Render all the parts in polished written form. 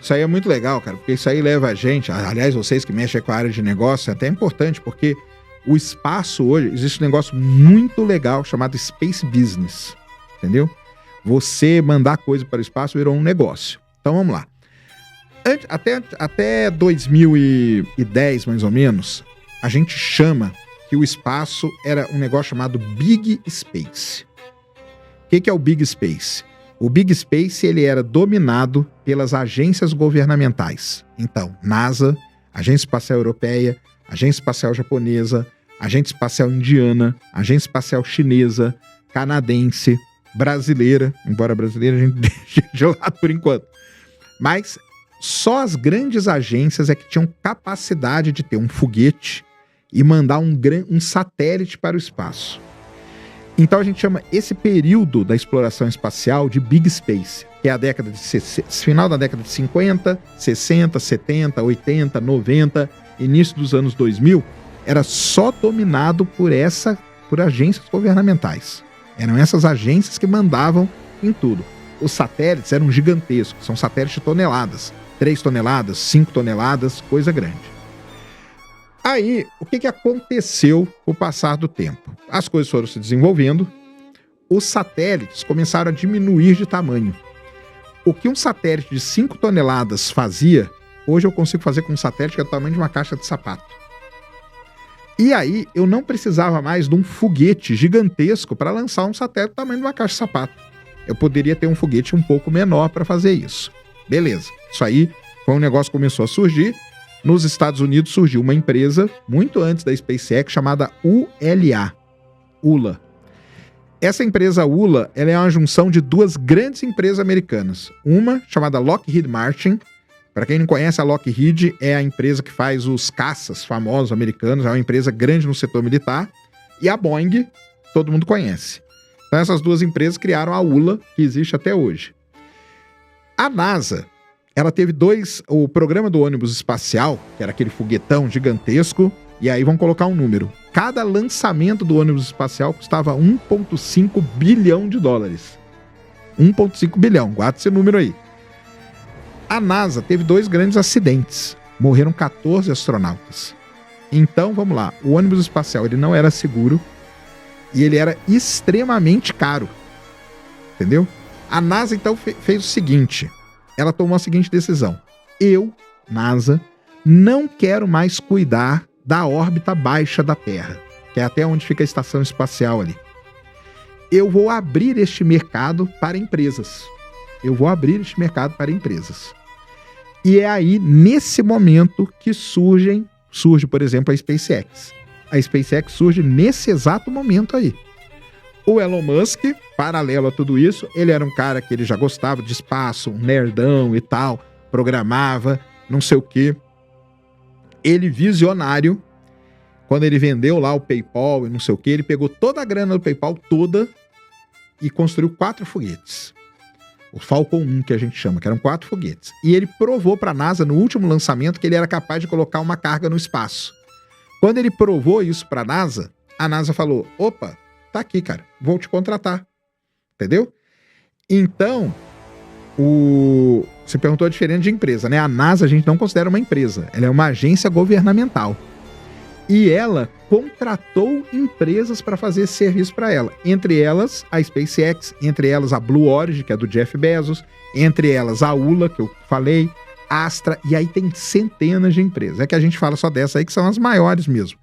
Isso aí é muito legal, cara, porque isso aí leva a gente, aliás, vocês que mexem com a área de negócio, é até importante, porque o espaço hoje, existe um negócio muito legal chamado Space Business, entendeu? Você mandar coisa para o espaço virou um negócio. Então vamos lá. Até 2010, mais ou menos, a gente chama que o espaço era um negócio chamado Big Space. O que é o Big Space? O Big Space ele era dominado pelas agências governamentais. Então, NASA, Agência Espacial Europeia, Agência Espacial Japonesa, Agência Espacial Indiana, Agência Espacial Chinesa, canadense, brasileira, embora brasileira a gente deixe de lado por enquanto. Mas só as grandes agências é que tinham capacidade de ter um foguete e mandar um satélite para o espaço. Então a gente chama esse período da exploração espacial de Big Space, que é a década de final da década de 50, 60, 70, 80, 90, início dos anos 2000, era só dominado por agências governamentais. Eram essas agências que mandavam em tudo. Os satélites eram gigantescos, são satélites de toneladas, 3 toneladas, 5 toneladas, coisa grande. Aí, o que aconteceu com o passar do tempo? As coisas foram se desenvolvendo, os satélites começaram a diminuir de tamanho. O que um satélite de 5 toneladas fazia, hoje eu consigo fazer com um satélite que é do tamanho de uma caixa de sapato. E aí, eu não precisava mais de um foguete gigantesco para lançar um satélite do tamanho de uma caixa de sapato. Eu poderia ter um foguete um pouco menor para fazer isso. Beleza, isso aí foi um negócio que começou a surgir. Nos Estados Unidos surgiu uma empresa, muito antes da SpaceX, chamada ULA. Essa empresa ULA, ela é uma junção de 2 grandes empresas americanas. Uma chamada Lockheed Martin. Para quem não conhece, a Lockheed é a empresa que faz os caças famosos americanos, é uma empresa grande no setor militar. E a Boeing, todo mundo conhece. Então essas 2 empresas criaram a ULA, que existe até hoje. A NASA, ela teve o programa do ônibus espacial, que era aquele foguetão gigantesco, e aí vão colocar um número. Cada lançamento do ônibus espacial custava 1,5 bilhão de dólares. 1,5 bilhão, guarda esse número aí. A NASA teve 2 grandes acidentes. Morreram 14 astronautas. Então, vamos lá. O ônibus espacial ele não era seguro e ele era extremamente caro. Entendeu? A NASA, então, fez o seguinte. Ela tomou a seguinte decisão. Eu, NASA, não quero mais cuidar da órbita baixa da Terra, que é até onde fica a estação espacial ali. Eu vou abrir este mercado para empresas. E é aí, nesse momento, que surge, por exemplo, a SpaceX. A SpaceX surge nesse exato momento aí. O Elon Musk, paralelo a tudo isso, ele era um cara que ele já gostava de espaço, um nerdão e tal, programava, não sei o quê. Ele, visionário, quando ele vendeu lá o PayPal e não sei o quê, ele pegou toda a grana do PayPal toda e construiu 4 foguetes. O Falcon 1, que a gente chama, que eram 4 foguetes. E ele provou para a NASA, no último lançamento, que ele era capaz de colocar uma carga no espaço. Quando ele provou isso para a NASA falou, opa, tá aqui, cara, vou te contratar. Entendeu? Então, você perguntou a diferença de empresa, né? A NASA a gente não considera uma empresa, ela é uma agência governamental. E ela contratou empresas para fazer esse serviço para ela. Entre elas, a SpaceX, entre elas a Blue Origin, que é do Jeff Bezos, entre elas a ULA, que eu falei, Astra, e aí tem centenas de empresas. É que a gente fala só dessa aí, que são as maiores mesmo.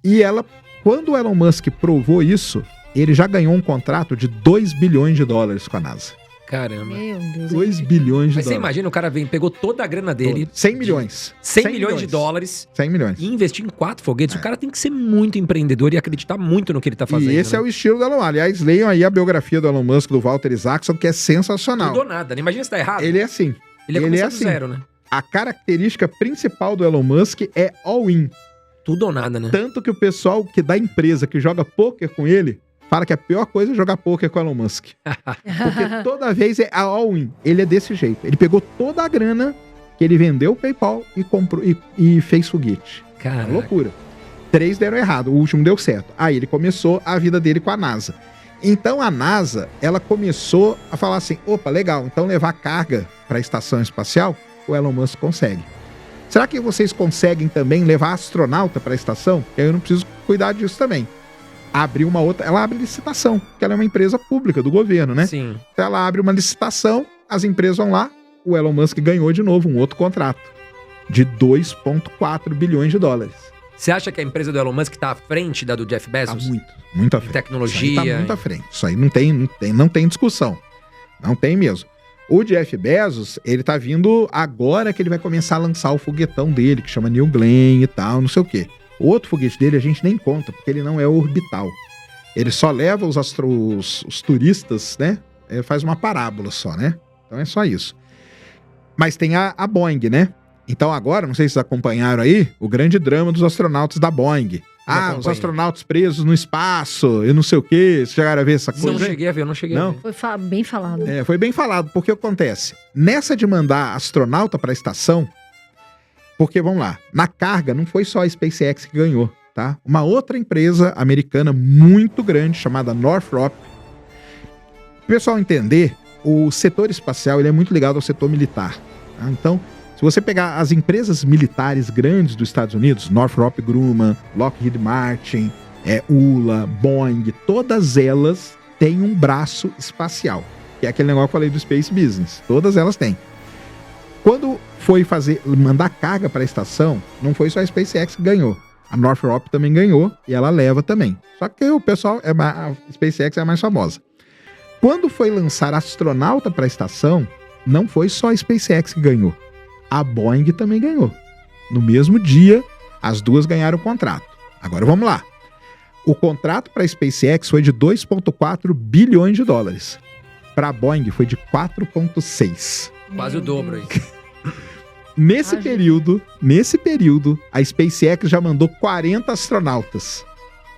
E ela, quando o Elon Musk provou isso, ele já ganhou um contrato de 2 bilhões de dólares com a NASA. Caramba. Meu Deus. 2 bilhões de Mas dólares. você imagina, o cara pegou toda a grana dele. 100 milhões. 100 milhões de dólares. 100 milhões. E investir em 4 foguetes. O cara tem que ser muito empreendedor e acreditar muito no que ele tá fazendo. E esse é o estilo do Elon Musk. Aliás, leiam aí a biografia do Elon Musk, do Walter Isaacson, que é sensacional. Tudo ou nada, né? Imagina se tá errado. Ele é assim. Ele é assim. Do zero, né? A característica principal do Elon Musk é all-in. Tudo ou nada, né? Tanto que o pessoal da empresa que joga pôquer com ele fala que a pior coisa é jogar pôquer com o Elon Musk. Porque toda vez é all-in. Ele é desse jeito. Ele pegou toda a grana que ele vendeu o PayPal e comprou e fez foguete. Caraca. Loucura. 3 deram errado, o último deu certo. Aí ele começou a vida dele com a NASA. Então a NASA, ela começou a falar assim, opa, legal, então levar carga para a estação espacial o Elon Musk consegue. Será que vocês conseguem também levar astronauta para a estação? Eu não preciso cuidar disso também. Ela abre licitação, porque ela é uma empresa pública do governo, né? Sim. Então ela abre uma licitação, as empresas vão lá, o Elon Musk ganhou de novo um outro contrato de 2,4 bilhões de dólares. Você acha que a empresa do Elon Musk tá à frente da do Jeff Bezos? Tá muito à frente. Tecnologia. Isso aí tá muito à frente. Isso aí não tem discussão. Não tem mesmo. O Jeff Bezos, ele tá vindo agora que ele vai começar a lançar o foguetão dele, que chama New Glenn e tal, não sei o quê. O outro foguete dele a gente nem conta, porque ele não é orbital. Ele só leva os turistas, né? Ele faz uma parábola só, né? Então é só isso. Mas tem a Boeing, né? Então agora, não sei se vocês acompanharam aí, o grande drama dos astronautas da Boeing. Os astronautas presos no espaço e não sei o quê. Vocês chegaram a ver essa coisa? Não cheguei a ver, Não? Foi bem falado. Foi bem falado, porque acontece? Nessa de mandar astronauta para a estação, porque, vamos lá, na carga não foi só a SpaceX que ganhou, tá? Uma outra empresa americana muito grande, chamada Northrop. Para o pessoal entender, o setor espacial ele é muito ligado ao setor militar. Tá? Então, se você pegar as empresas militares grandes dos Estados Unidos, Northrop Grumman, Lockheed Martin, ULA, Boeing, todas elas têm um braço espacial, que é aquele negócio que eu falei do Space Business. Todas elas têm. Quando foi mandar carga para a estação, não foi só a SpaceX que ganhou. A Northrop também ganhou e ela leva também. Só que o pessoal, a SpaceX é a mais famosa. Quando foi lançar astronauta para a estação, não foi só a SpaceX que ganhou. A Boeing também ganhou. No mesmo dia, as duas ganharam o contrato. Agora vamos lá. O contrato para a SpaceX foi de 2,4 bilhões de dólares. Para a Boeing foi de 4,6. Quase o dobro aí. Nesse período, a SpaceX já mandou 40 astronautas.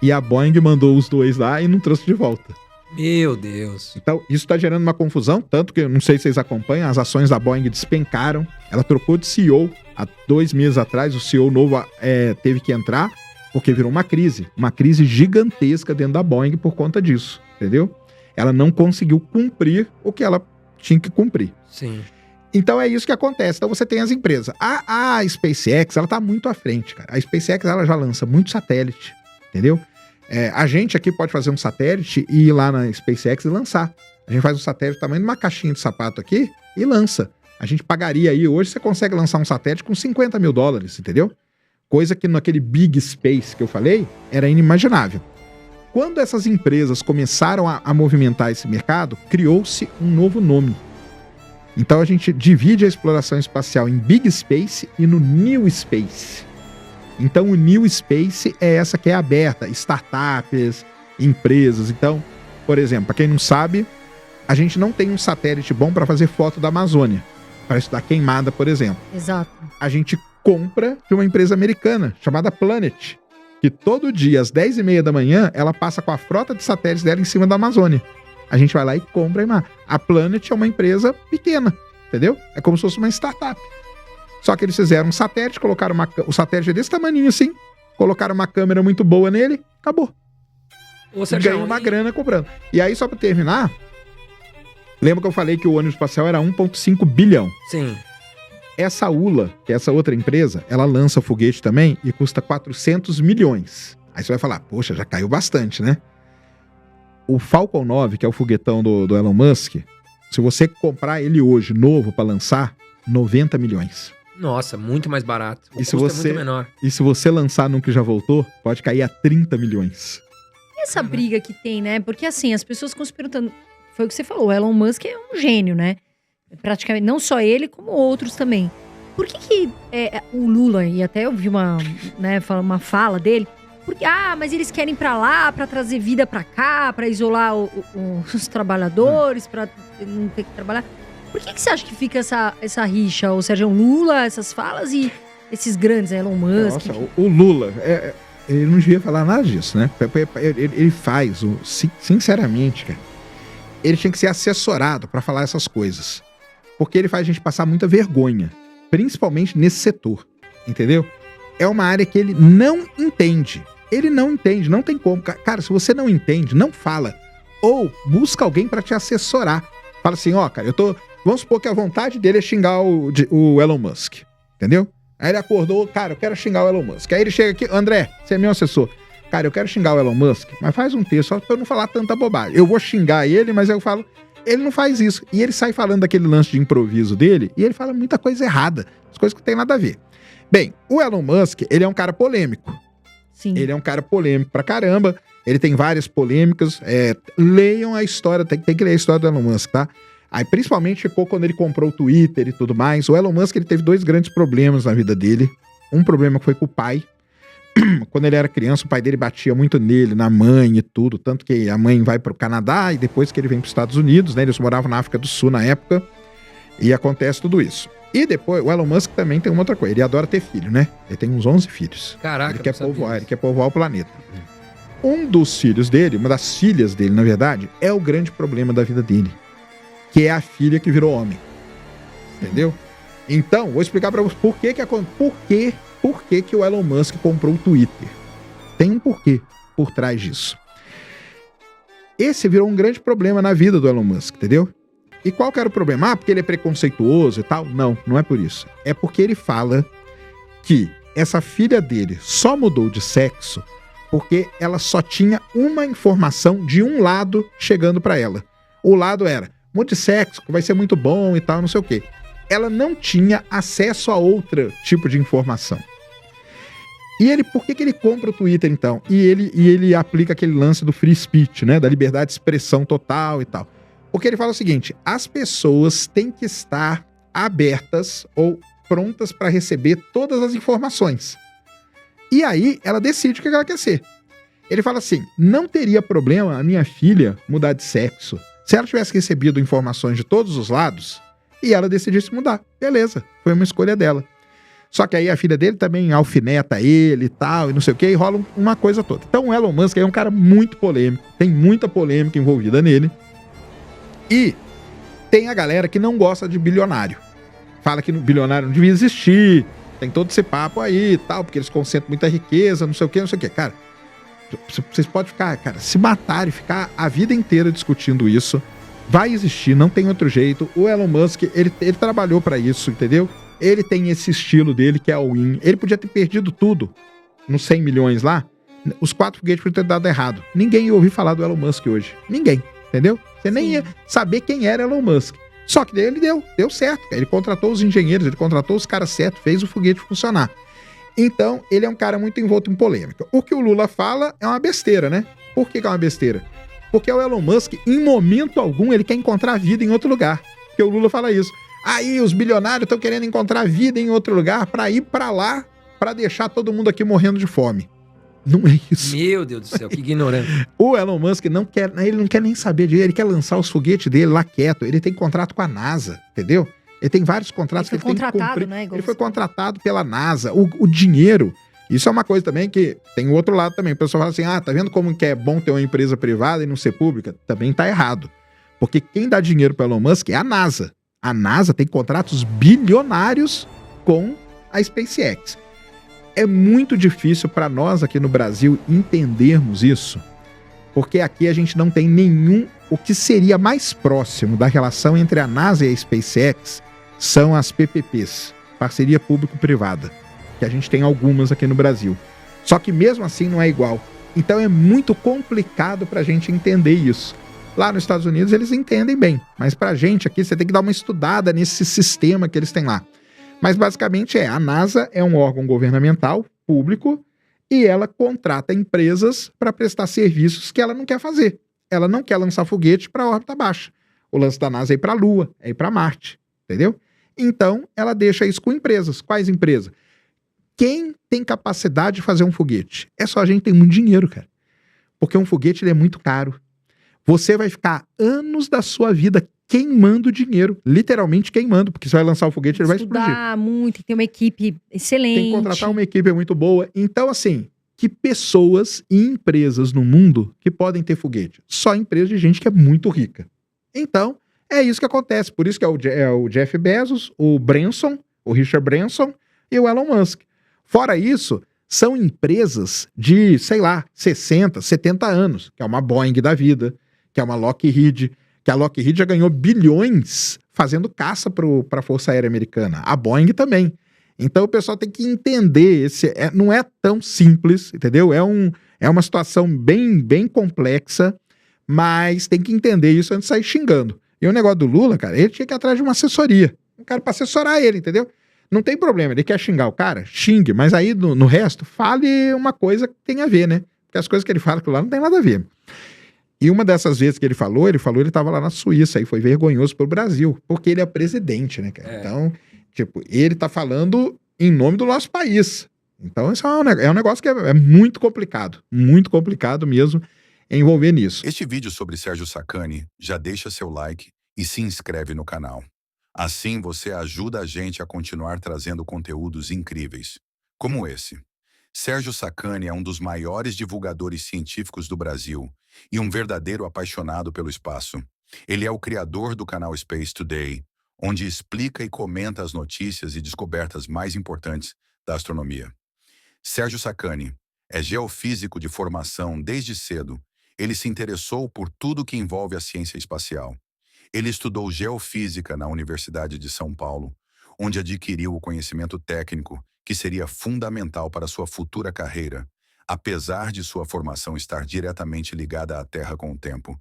E a Boeing mandou os dois lá e não trouxe de volta. Meu Deus. Então, isso está gerando uma confusão, tanto que, eu não sei se vocês acompanham, as ações da Boeing despencaram. Ela trocou de CEO há 2 meses atrás, o CEO novo teve que entrar, porque virou uma crise gigantesca dentro da Boeing por conta disso, entendeu? Ela não conseguiu cumprir o que ela tinha que cumprir. Sim. Então é isso que acontece. Então você tem as empresas. A SpaceX, ela tá muito à frente, cara. A SpaceX, ela já lança muito satélite, entendeu? A gente aqui pode fazer um satélite e ir lá na SpaceX e lançar. A gente faz um satélite do tamanho de uma caixinha de sapato aqui e lança. A gente pagaria aí, hoje você consegue lançar um satélite com 50 mil dólares, entendeu? Coisa que naquele Big Space que eu falei, era inimaginável. Quando essas empresas começaram a movimentar esse mercado, criou-se um novo nome. Então a gente divide a exploração espacial em Big Space e no New Space. Então o New Space é essa que é aberta, startups, empresas. Então, por exemplo, para quem não sabe, a gente não tem um satélite bom para fazer foto da Amazônia, para estudar queimada, por exemplo. Exato. A gente compra de uma empresa americana chamada Planet, que todo dia às 10h30 da manhã ela passa com a frota de satélites dela em cima da Amazônia. A gente vai lá e compra a imagem. A Planet é uma empresa pequena, entendeu? É como se fosse uma startup. Só que eles fizeram um satélite, colocaram o satélite é desse tamaninho assim, colocaram uma câmera muito boa nele, acabou. Ganhou uma grana comprando. E aí, só pra terminar, lembra que eu falei que o ônibus espacial era 1,5 bilhão? Sim. Essa ULA, que é essa outra empresa, ela lança foguete também e custa 400 milhões. Aí você vai falar, poxa, já caiu bastante, né? O Falcon 9, que é o foguetão do Elon Musk, se você comprar ele hoje, novo, pra lançar, 90 milhões. Nossa, muito mais barato. O custo é muito menor. E se você lançar num que já voltou, pode cair a 30 milhões. Essa briga que tem, né? Porque assim, as pessoas ficam se perguntando, foi o que você falou, o Elon Musk é um gênio, né? Praticamente, não só ele, como outros também. Por que o Lula, e até eu vi uma fala dele, porque, mas eles querem ir pra lá, pra trazer vida pra cá, pra isolar os trabalhadores, pra não ter que trabalhar. Por que você acha que fica essa rixa, ou seja, o Lula, essas falas e esses grandes, Elon Musk? Nossa, o Lula, ele não devia falar nada disso, né? Ele faz, sinceramente, cara, ele tinha que ser assessorado pra falar essas coisas. Porque ele faz a gente passar muita vergonha, principalmente nesse setor, entendeu? É uma área que ele não entende. Ele não entende, não tem como. Cara, se você não entende, não fala. Ou busca alguém pra te assessorar. Fala assim, cara, eu tô Vamos supor que a vontade dele é xingar o Elon Musk, entendeu? Aí ele acordou, cara, eu quero xingar o Elon Musk. Aí ele chega aqui, André, você é meu assessor. Cara, eu quero xingar o Elon Musk, mas faz um texto só pra eu não falar tanta bobagem. Eu vou xingar ele, mas eu falo... Ele não faz isso. E ele sai falando daquele lance de improviso dele, e ele fala muita coisa errada. As coisas que não tem nada a ver. Bem, o Elon Musk, ele é um cara polêmico. Sim. Ele é um cara polêmico pra caramba. Ele tem várias polêmicas. Leiam a história, tem que ler a história do Elon Musk, tá? Aí, principalmente, ficou quando ele comprou o Twitter e tudo mais. O Elon Musk, ele teve 2 grandes problemas na vida dele. Um problema foi com o pai. Quando ele era criança, o pai dele batia muito nele, na mãe e tudo. Tanto que a mãe vai pro Canadá e depois que ele vem pros Estados Unidos, né? Eles moravam na África do Sul na época. E acontece tudo isso. E depois, o Elon Musk também tem uma outra coisa. Ele adora ter filho, né? Ele tem uns 11 filhos. Caraca, ele quer povoar o planeta. Um dos filhos dele, uma das filhas dele, na verdade, é o grande problema da vida dele. Que é a filha que virou homem. Entendeu? Então, vou explicar pra vocês por que o Elon Musk comprou o Twitter. Tem um porquê por trás disso. Esse virou um grande problema na vida do Elon Musk, entendeu? E qual que era o problema? Ah, porque ele é preconceituoso e tal? Não, não é por isso. É porque ele fala que essa filha dele só mudou de sexo porque ela só tinha uma informação de um lado chegando pra ela. O lado era, mude de sexo, que vai ser muito bom e tal, não sei o quê. Ela não tinha acesso a outro tipo de informação. E ele, por que ele compra o Twitter, então? E ele aplica aquele lance do free speech, né? Da liberdade de expressão total e tal. Porque ele fala o seguinte, as pessoas têm que estar abertas ou prontas para receber todas as informações. E aí, ela decide o que ela quer ser. Ele fala assim, não teria problema a minha filha mudar de sexo se ela tivesse recebido informações de todos os lados e ela decidisse mudar. Beleza, foi uma escolha dela. Só que aí a filha dele também alfineta ele e tal, e não sei o que, e rola uma coisa toda. Então o Elon Musk é um cara muito polêmico, tem muita polêmica envolvida nele. E tem a galera que não gosta de bilionário. Fala que bilionário não devia existir, tem todo esse papo aí e tal, porque eles concentram muita riqueza, não sei o que, não sei o que. Cara, vocês podem ficar, cara, se matarem, ficar a vida inteira discutindo isso. Vai existir, não tem outro jeito. O Elon Musk, ele trabalhou pra isso, entendeu? Ele tem esse estilo dele, que é o win. Ele podia ter perdido tudo nos 100 milhões lá. Os 4 foguetes podiam ter dado errado. Ninguém ia ouvir falar do Elon Musk hoje. Ninguém, entendeu? Você nem ia saber quem era Elon Musk. Só que ele deu certo. Ele contratou os engenheiros, ele contratou os caras certos, fez o foguete funcionar. Então, ele é um cara muito envolto em polêmica. O que o Lula fala é uma besteira, né? Por que é uma besteira? Porque o Elon Musk, em momento algum, ele quer encontrar vida em outro lugar. Porque o Lula fala isso. Aí os bilionários estão querendo encontrar vida em outro lugar para ir para lá, para deixar todo mundo aqui morrendo de fome. Não é isso. Meu Deus do céu, que ignorante. O Elon Musk não quer nem saber disso, ele quer lançar os foguetes dele lá quieto. Ele tem contrato com a NASA, entendeu? Ele tem vários contratos que ele tem que cumprir. Né, ele foi contratado pela NASA. O dinheiro, isso é uma coisa também que tem o outro lado também. O pessoal fala assim, tá vendo como que é bom ter uma empresa privada e não ser pública? Também tá errado. Porque quem dá dinheiro para Elon Musk é a NASA. A NASA tem contratos bilionários com a SpaceX. É muito difícil para nós aqui no Brasil entendermos isso, porque aqui a gente não tem o que seria mais próximo da relação entre a NASA e a SpaceX são as PPPs, parceria público-privada, que a gente tem algumas aqui no Brasil. Só que mesmo assim não é igual. Então é muito complicado para a gente entender isso. Lá nos Estados Unidos eles entendem bem, mas pra gente aqui você tem que dar uma estudada nesse sistema que eles têm lá. Mas basicamente a NASA é um órgão governamental, público, e ela contrata empresas para prestar serviços que ela não quer fazer. Ela não quer lançar foguete para órbita baixa. O lance da NASA é ir para a Lua, é ir para Marte, entendeu? Então ela deixa isso com empresas. Quais empresas? Quem tem capacidade de fazer um foguete? É só a gente ter muito dinheiro, cara. Porque um foguete ele é muito caro. Você vai ficar anos da sua vida queimando dinheiro, literalmente queimando, porque você vai lançar o foguete, ele vai explodir. Estudar muito, tem que ter uma equipe excelente. Tem que contratar uma equipe muito boa. Então, assim, que pessoas e empresas no mundo que podem ter foguete? Só empresas de gente que é muito rica. Então, é isso que acontece. Por isso que é o Jeff Bezos, o Branson, o Richard Branson e o Elon Musk. Fora isso, são empresas de, sei lá, 60, 70 anos, que é uma Boeing da vida, que é uma Lockheed, Que a Lockheed já ganhou bilhões fazendo caça para a Força Aérea Americana. A Boeing também. Então o pessoal tem que entender, não é tão simples, entendeu? É uma situação bem complexa, mas tem que entender isso antes de sair xingando. E o negócio do Lula, cara, ele tinha que ir atrás de uma assessoria. Um cara para assessorar ele, entendeu? Não tem problema, ele quer xingar o cara? Xingue, mas aí no resto, fale uma coisa que tem a ver, né? Porque as coisas que ele fala lá não tem nada a ver. E uma dessas vezes que ele estava lá na Suíça, e foi vergonhoso pro Brasil, porque ele é presidente, né, cara? Então, tipo, ele tá falando em nome do nosso país. Então, isso é um negócio que é muito complicado mesmo envolver nisso. Este vídeo sobre Sérgio Sacani já deixa seu like e se inscreve no canal. Assim você ajuda a gente a continuar trazendo conteúdos incríveis, como esse. Sérgio Sacani é um dos maiores divulgadores científicos do Brasil e um verdadeiro apaixonado pelo espaço. Ele é o criador do canal Space Today, onde explica e comenta as notícias e descobertas mais importantes da astronomia. Sérgio Sacani é geofísico de formação desde cedo. Ele se interessou por tudo que envolve a ciência espacial. Ele estudou geofísica na Universidade de São Paulo, onde adquiriu o conhecimento técnico que seria fundamental para sua futura carreira, apesar de sua formação estar diretamente ligada à Terra com o tempo.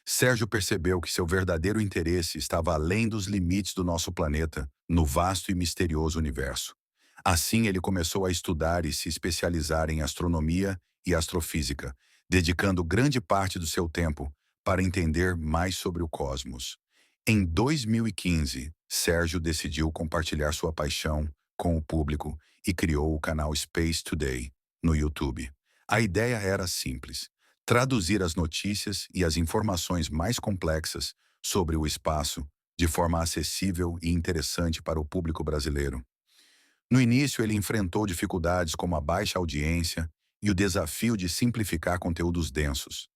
Sérgio percebeu que seu verdadeiro interesse estava além dos limites do nosso planeta, no vasto e misterioso universo. Assim, ele começou a estudar e se especializar em astronomia e astrofísica, dedicando grande parte do seu tempo para entender mais sobre o cosmos. Em 2015, Sérgio decidiu compartilhar sua paixão com o público e criou o canal Space Today no YouTube. A ideia era simples: traduzir as notícias e as informações mais complexas sobre o espaço de forma acessível e interessante para o público brasileiro. No início, ele enfrentou dificuldades como a baixa audiência e o desafio de simplificar conteúdos densos.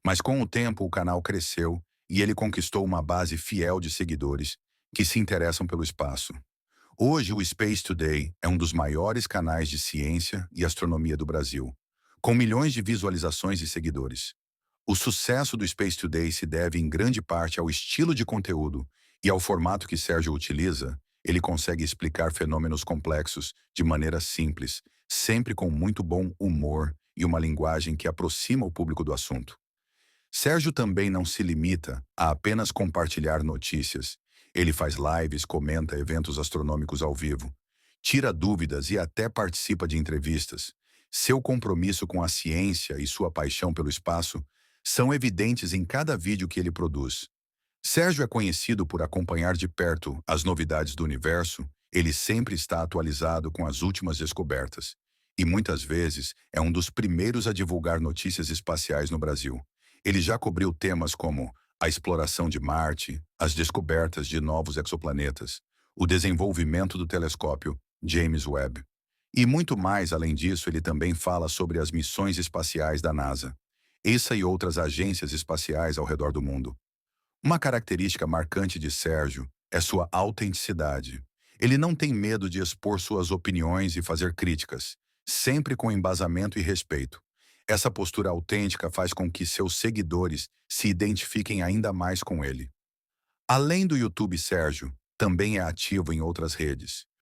Mas com o tempo, o canal cresceu e ele conquistou uma base fiel de seguidores que se interessam pelo espaço. Hoje, o Space Today é um dos maiores canais de ciência e astronomia do Brasil, com milhões de visualizações e seguidores. O sucesso do Space Today se deve em grande parte ao estilo de conteúdo e ao formato que Sérgio utiliza. Ele consegue explicar fenômenos complexos de maneira simples, sempre com muito bom humor e uma linguagem que aproxima o público do assunto. Sérgio também não se limita a apenas compartilhar notícias. Ele faz lives, comenta eventos astronômicos ao vivo, tira dúvidas e até participa de entrevistas. Seu compromisso com a ciência e sua paixão pelo espaço são evidentes em cada vídeo que ele produz. Sérgio é conhecido por acompanhar de perto as novidades do universo. Ele sempre está atualizado com as últimas descobertas e muitas vezes é um dos primeiros a divulgar notícias espaciais no Brasil. Ele já cobriu temas como a exploração de Marte, as descobertas de novos exoplanetas, o desenvolvimento do telescópio James Webb e muito mais. Além disso, ele também fala sobre as missões espaciais da NASA, ESA e outras agências espaciais ao redor do mundo. Uma característica marcante de Sérgio é sua autenticidade. Ele não tem medo de expor suas opiniões e fazer críticas, sempre com embasamento e respeito. Essa postura autêntica faz com que seus seguidores se identifiquem ainda mais com ele. Além do YouTube, Sérgio também é ativo em outras redes.